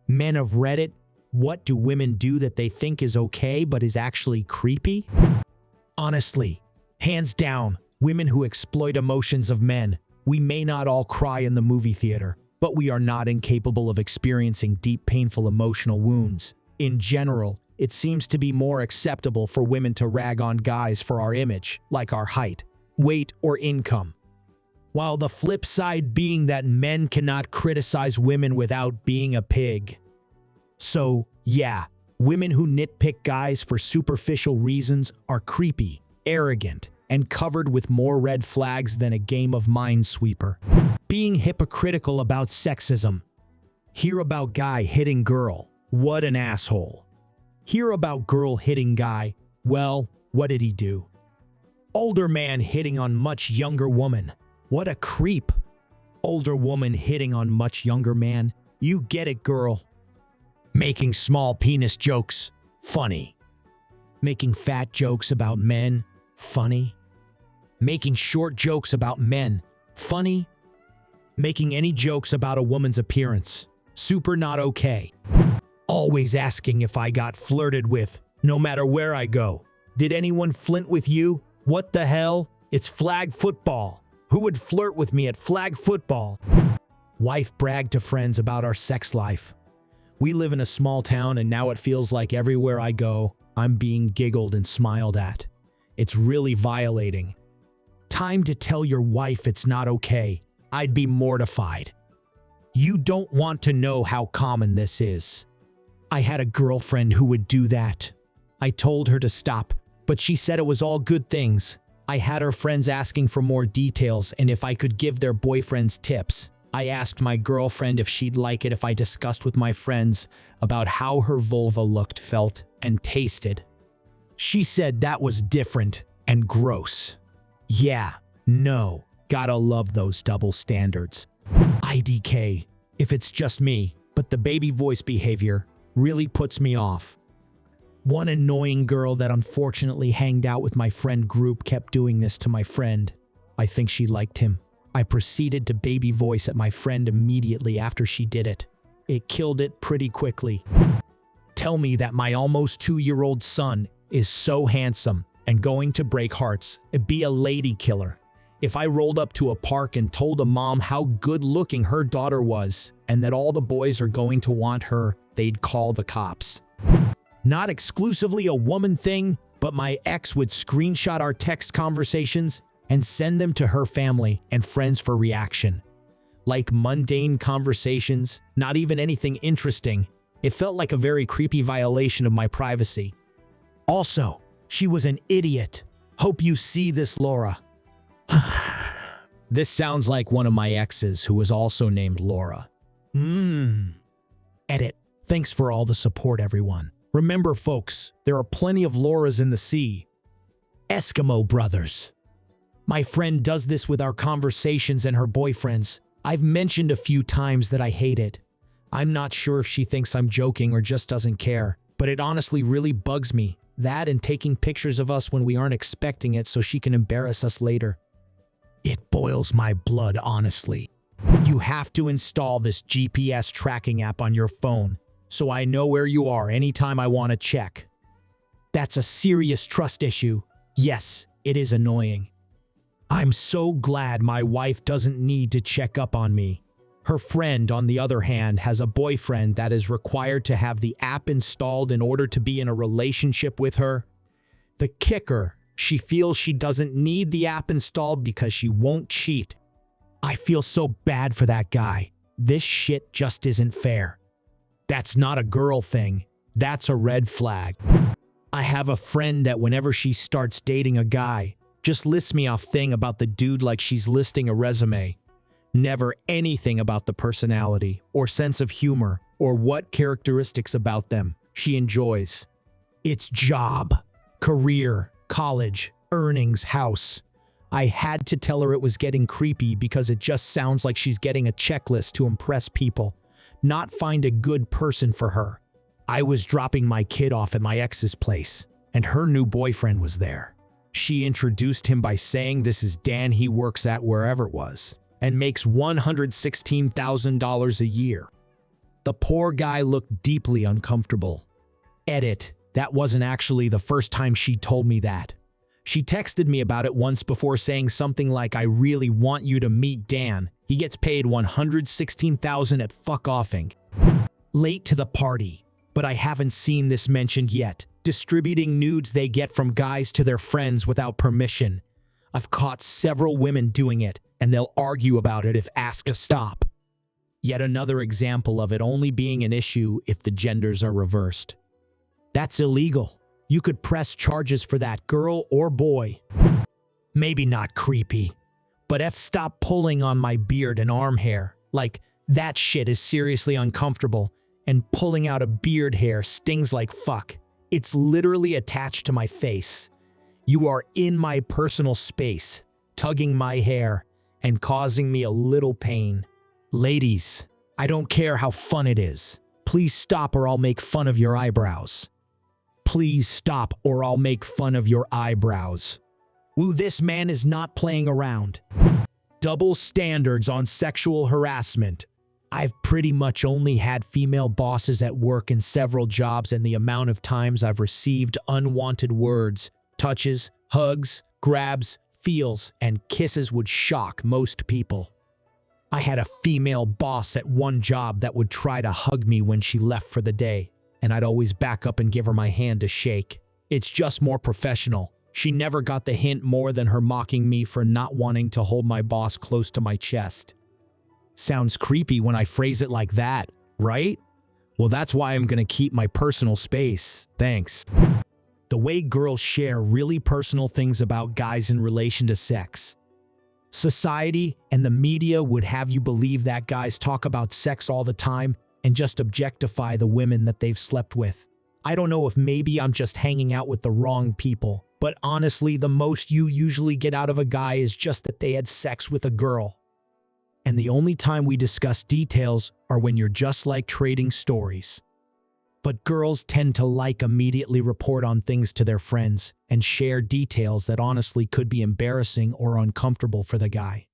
Men of Reddit, what do women do that they think is okay but is actually creepy? Honestly, hands down, women who exploit emotions of men. We may not all cry in the movie theater, but we are not incapable of experiencing deep, painful emotional wounds. In general, it seems to be more acceptable for women to rag on guys for our image, like our height, weight, or income. While the flip side being that men cannot criticize women without being a pig. So, yeah, women who nitpick guys for superficial reasons are creepy, arrogant, and covered with more red flags than a game of Minesweeper. Being hypocritical about sexism. Hear about guy hitting girl. What an asshole. Hear about girl hitting guy. Well, what did he do? Older man hitting on much younger woman. What a creep. Older woman hitting on much younger man. You get it, girl. Making small penis jokes. Funny. Making fat jokes about men. Funny. Making short jokes about men. Funny. Making any jokes about a woman's appearance. Super not okay. Always asking if I got flirted with, no matter where I go. Did anyone flint with you? What the hell? It's flag football. Who would flirt with me at flag football? Wife bragged to friends about our sex life. We live in a small town and now it feels like everywhere I go, I'm being giggled and smiled at. It's really violating. Time to tell your wife it's not okay. I'd be mortified. You don't want to know how common this is. I had a girlfriend who would do that. I told her to stop, but she said it was all good things. I had her friends asking for more details and if I could give their boyfriends tips. I asked my girlfriend if she'd like it if I discussed with my friends about how her vulva looked, felt, and tasted. She said that was different and gross. Yeah, no, gotta love those double standards. IDK, if it's just me, but the baby voice behavior really puts me off. One annoying girl that unfortunately hanged out with my friend group kept doing this to my friend. I think she liked him. I proceeded to baby voice at my friend immediately after she did it. It killed it pretty quickly. Tell me that my almost 2-year-old son is so handsome and going to break hearts, be a lady killer. If I rolled up to a park and told a mom how good looking her daughter was and that all the boys are going to want her, they'd call the cops. Not exclusively a woman thing, but my ex would screenshot our text conversations and send them to her family and friends for reaction. Like mundane conversations, not even anything interesting. It felt like a very creepy violation of my privacy. Also, she was an idiot. Hope you see this, Laura. This sounds like one of my exes who was also named Laura. Edit. Thanks for all the support, everyone. Remember, folks, there are plenty of Lauras in the sea. Eskimo brothers. My friend does this with our conversations and her boyfriends. I've mentioned a few times that I hate it. I'm not sure if she thinks I'm joking or just doesn't care, but it honestly really bugs me. That and taking pictures of us when we aren't expecting it so she can embarrass us later. It boils my blood, honestly. You have to install this GPS tracking app on your phone, so I know where you are anytime I want to check. That's a serious trust issue. Yes, it is annoying. I'm so glad my wife doesn't need to check up on me. Her friend, on the other hand, has a boyfriend that is required to have the app installed in order to be in a relationship with her. The kicker, she feels she doesn't need the app installed because she won't cheat. I feel so bad for that guy. This shit just isn't fair. That's not a girl thing. That's a red flag. I have a friend that whenever she starts dating a guy, just lists me off thing about the dude like she's listing a resume. Never anything about the personality or sense of humor or what characteristics about them she enjoys. It's job, career, college, earnings, house. I had to tell her it was getting creepy because it just sounds like she's getting a checklist to impress people, not find a good person for her. I was dropping my kid off at my ex's place, and her new boyfriend was there. She introduced him by saying this is Dan, he works at wherever it was, and makes $116,000 a year. The poor guy looked deeply uncomfortable. Edit. That wasn't actually the first time she told me that. She texted me about it once before saying something like, "I really want you to meet Dan. He gets paid $116,000 at fuck-offing." Late to the party, but I haven't seen this mentioned yet. Distributing nudes they get from guys to their friends without permission. I've caught several women doing it, and they'll argue about it if asked to stop. Yet another example of it only being an issue if the genders are reversed. That's illegal. You could press charges for that, girl or boy. Maybe not creepy, but stop pulling on my beard and arm hair. Like, that shit is seriously uncomfortable, and pulling out a beard hair stings like fuck. It's literally attached to my face. You are in my personal space, tugging my hair and causing me a little pain. Ladies, I don't care how fun it is. Please stop or I'll make fun of your eyebrows. Please stop or I'll make fun of your eyebrows. Woo, this man is not playing around. Double standards on sexual harassment. I've pretty much only had female bosses at work in several jobs, and the amount of times I've received unwanted words, touches, hugs, grabs, feels, and kisses would shock most people. I had a female boss at one job that would try to hug me when she left for the day, and I'd always back up and give her my hand to shake. It's just more professional. She never got the hint more than her mocking me for not wanting to hold my boss close to my chest. Sounds creepy when I phrase it like that, right? Well, that's why I'm gonna keep my personal space. Thanks. The way girls share really personal things about guys in relation to sex. Society and the media would have you believe that guys talk about sex all the time and just objectify the women that they've slept with. I don't know if maybe I'm just hanging out with the wrong people, but honestly, the most you usually get out of a guy is just that they had sex with a girl. And the only time we discuss details are when you're just like trading stories. But girls tend to immediately report on things to their friends and share details that honestly could be embarrassing or uncomfortable for the guy.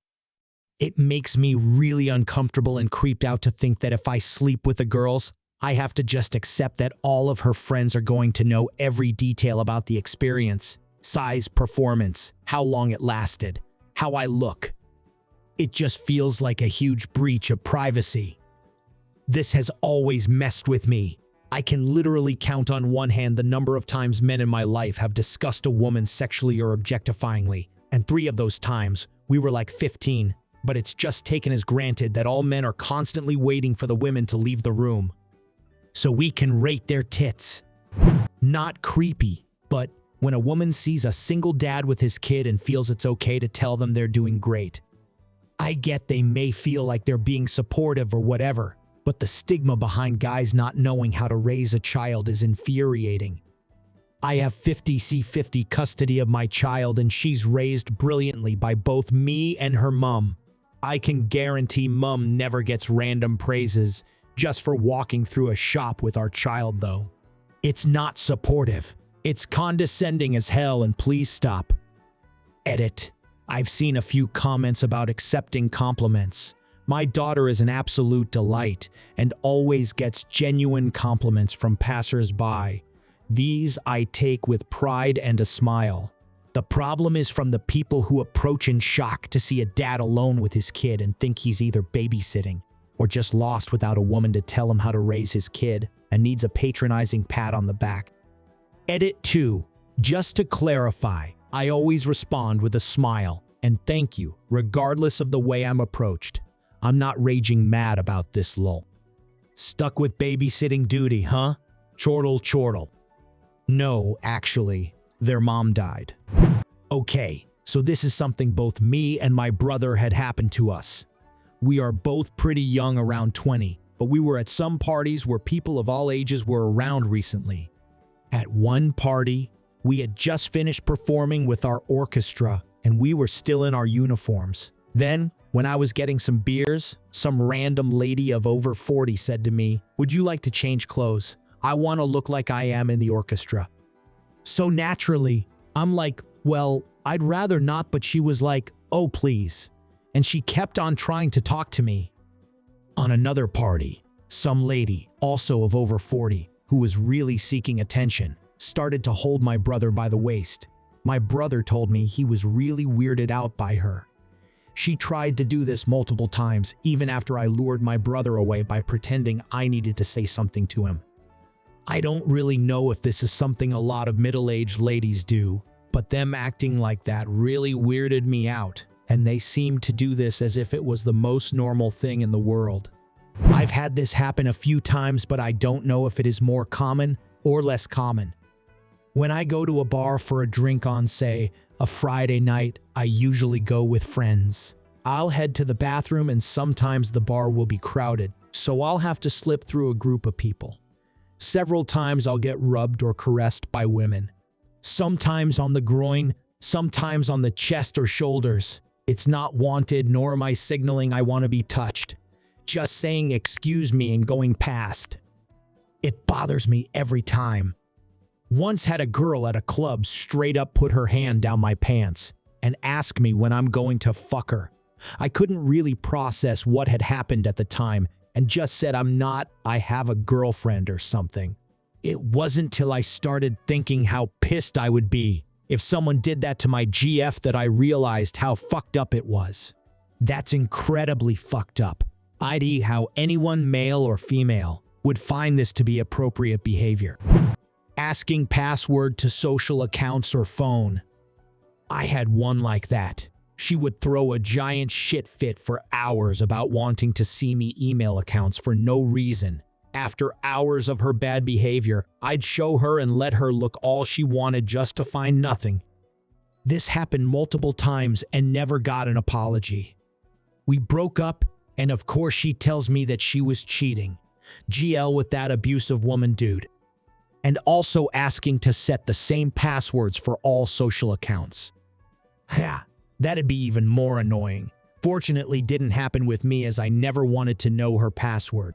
It makes me really uncomfortable and creeped out to think that if I sleep with the girls, I have to just accept that all of her friends are going to know every detail about the experience, size, performance, how long it lasted, how I look. It just feels like a huge breach of privacy. This has always messed with me. I can literally count on one hand the number of times men in my life have discussed a woman sexually or objectifyingly, and 3 of those times, we were like 15, but it's just taken as granted that all men are constantly waiting for the women to leave the room so we can rate their tits. Not creepy, but when a woman sees a single dad with his kid and feels it's okay to tell them they're doing great. I get they may feel like they're being supportive or whatever, but the stigma behind guys not knowing how to raise a child is infuriating. I have 50-50 custody of my child, and she's raised brilliantly by both me and her mom. I can guarantee mom never gets random praises just for walking through a shop with our child, though. It's not supportive. It's condescending as hell, and please stop. Edit. I've seen a few comments about accepting compliments. My daughter is an absolute delight and always gets genuine compliments from passers-by. These I take with pride and a smile. The problem is from the people who approach in shock to see a dad alone with his kid and think he's either babysitting or just lost without a woman to tell him how to raise his kid and needs a patronizing pat on the back. Edit 2. Just to clarify, I always respond with a smile and thank you, regardless of the way I'm approached. I'm not raging mad about this lol. Stuck with babysitting duty, huh? Chortle chortle. No, actually, their mom died. Okay, so this is something both me and my brother had happened to us. We are both pretty young, around 20, but we were at some parties where people of all ages were around recently. At one party, we had just finished performing with our orchestra and we were still in our uniforms. Then, when I was getting some beers, some random lady of over 40 said to me, "Would you like to change clothes? I want to look like I am in the orchestra." So naturally, I'm like, well, I'd rather not, but she was like, "Oh, please." And she kept on trying to talk to me. On another party, Some lady, also of over 40, who was really seeking attention, started to hold my brother by the waist. My brother told me he was really weirded out by her. She tried to do this multiple times, even after I lured my brother away by pretending I needed to say something to him. I don't really know if this is something a lot of middle-aged ladies do, but them acting like that really weirded me out, and they seemed to do this as if it was the most normal thing in the world. I've had this happen a few times, but I don't know if it is more common or less common. When I go to a bar for a drink on, say, a Friday night, I usually go with friends. I'll head to the bathroom and sometimes the bar will be crowded, so I'll have to slip through a group of people. Several times I'll get rubbed or caressed by women. Sometimes on the groin, sometimes on the chest or shoulders. It's not wanted, nor am I signaling I want to be touched. Just saying excuse me and going past. It bothers me every time. Once had a girl at a club straight up put her hand down my pants and ask me when I'm going to fuck her. I couldn't really process what had happened at the time and just said I'm not, I have a girlfriend or something. It wasn't till I started thinking how pissed I would be if someone did that to my GF that I realized how fucked up it was. That's incredibly fucked up. i.e. how anyone, male or female, would find this to be appropriate behavior. Asking password to social accounts or phone. I had one like that. She would throw a giant shit fit for hours about wanting to see me email accounts for no reason. After hours of her bad behavior, I'd show her and let her look all she wanted just to find nothing. This happened multiple times and never got an apology. We broke up, and of course she tells me that she was cheating. GL with that abusive woman dude. And also asking to set the same passwords for all social accounts. Ha, that'd be even more annoying. Fortunately, didn't happen with me as I never wanted to know her password.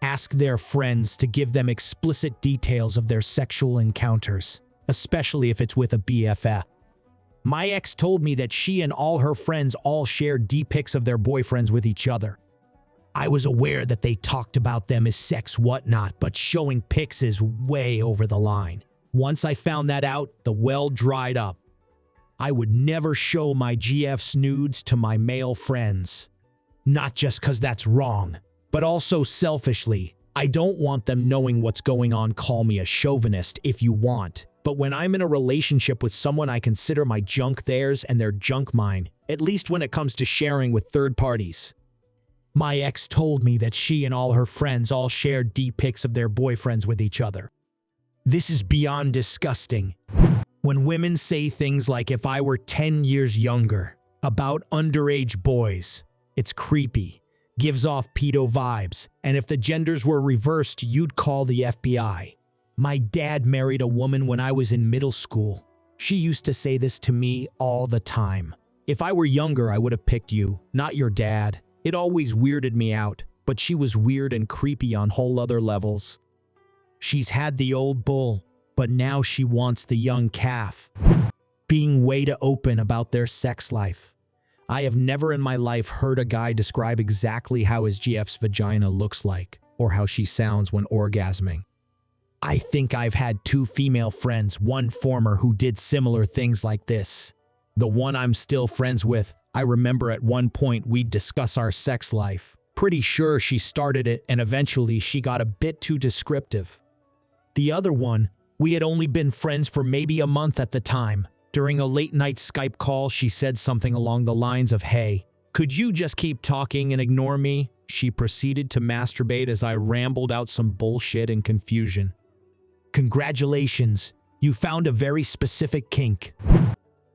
Ask their friends to give them explicit details of their sexual encounters, especially if it's with a BFF. My ex told me that she and all her friends all shared D-pics of their boyfriends with each other. I was aware that they talked about them as sex whatnot, but showing pics is way over the line. Once I found that out, the well dried up. I would never show my GF's nudes to my male friends. Not just because that's wrong, but also selfishly. I don't want them knowing what's going on. Call me a chauvinist if you want. But when I'm in a relationship with someone, I consider my junk theirs and their junk mine, at least when it comes to sharing with third parties. My ex told me that she and all her friends all shared D-pics of their boyfriends with each other. This is beyond disgusting. When women say things like if I were 10 years younger about underage boys, it's creepy, gives off pedo vibes, and if the genders were reversed, you'd call the FBI. My dad married a woman when I was in middle school. She used to say this to me all the time. If I were younger, I would have picked you, not your dad. It always weirded me out, but she was weird and creepy on whole other levels. She's had the old bull, but now she wants the young calf. Being way too open about their sex life. I have never in my life heard a guy describe exactly how his GF's vagina looks like, or how she sounds when orgasming. I think I've had 2 female friends, one former who did similar things like this. The one I'm still friends with, I remember at one point we'd discuss our sex life. Pretty sure she started it and eventually she got a bit too descriptive. The other one, we had only been friends for maybe a month at the time. During a late night Skype call, she said something along the lines of, "Hey, could you just keep talking and ignore me?" She proceeded to masturbate as I rambled out some bullshit in confusion. Congratulations, you found a very specific kink.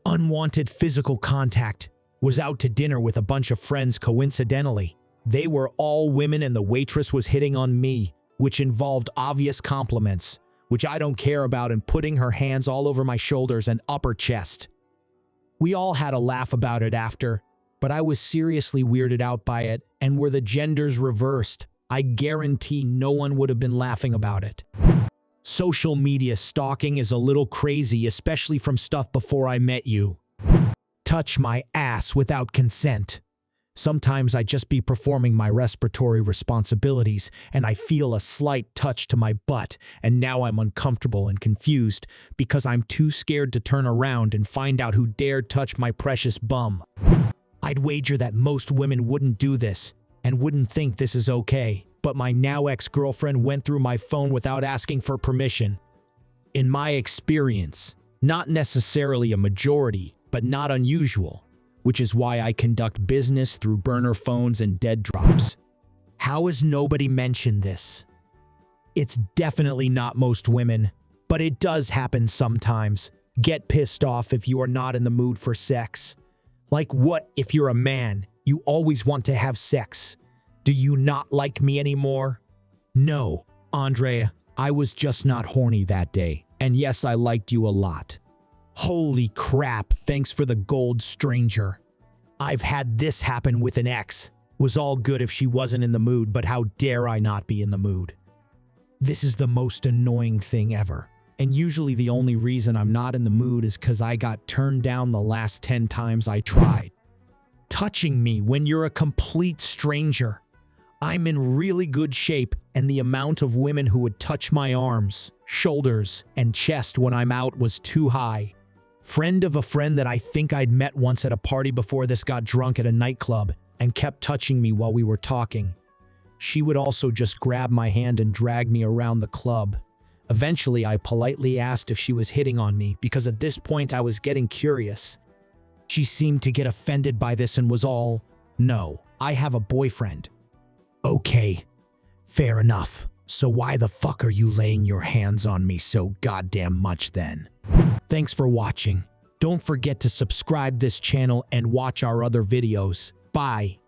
Unwanted physical contact. Was out to dinner with a bunch of friends coincidentally. They were all women and the waitress was hitting on me, which involved obvious compliments, which I don't care about, and putting her hands all over my shoulders and upper chest. We all had a laugh about it after, but I was seriously weirded out by it, and were the genders reversed, I guarantee no one would have been laughing about it. Social media stalking is a little crazy, especially from stuff before I met you. Touch my ass without consent. Sometimes I just be performing my respiratory responsibilities and I feel a slight touch to my butt, and now I'm uncomfortable and confused because I'm too scared to turn around and find out who dared touch my precious bum. I'd wager that most women wouldn't do this and wouldn't think this is okay, but my now ex-girlfriend went through my phone without asking for permission. In my experience, not necessarily a majority, but not unusual, which is why I conduct business through burner phones and dead drops. How has nobody mentioned this? It's definitely not most women, but it does happen sometimes. Get pissed off if you are not in the mood for sex. Like, what if you're a man? You always want to have sex. Do you not like me anymore? No, Andrea, I was just not horny that day. And yes, I liked you a lot. Holy crap, thanks for the gold, stranger. I've had this happen with an ex. Was all good if she wasn't in the mood, but how dare I not be in the mood? This is the most annoying thing ever. And usually the only reason I'm not in the mood is because I got turned down the last 10 times I tried. Touching me when you're a complete stranger. I'm in really good shape, and the amount of women who would touch my arms, shoulders, and chest when I'm out was too high. Friend of a friend that I think I'd met once at a party before this got drunk at a nightclub and kept touching me while we were talking. She would also just grab my hand and drag me around the club. Eventually, I politely asked if she was hitting on me because at this point I was getting curious. She seemed to get offended by this and was all, "No, I have a boyfriend." Okay, fair enough. So why the fuck are you laying your hands on me so goddamn much then? Thanks for watching. Don't forget to subscribe this channel and watch our other videos. Bye.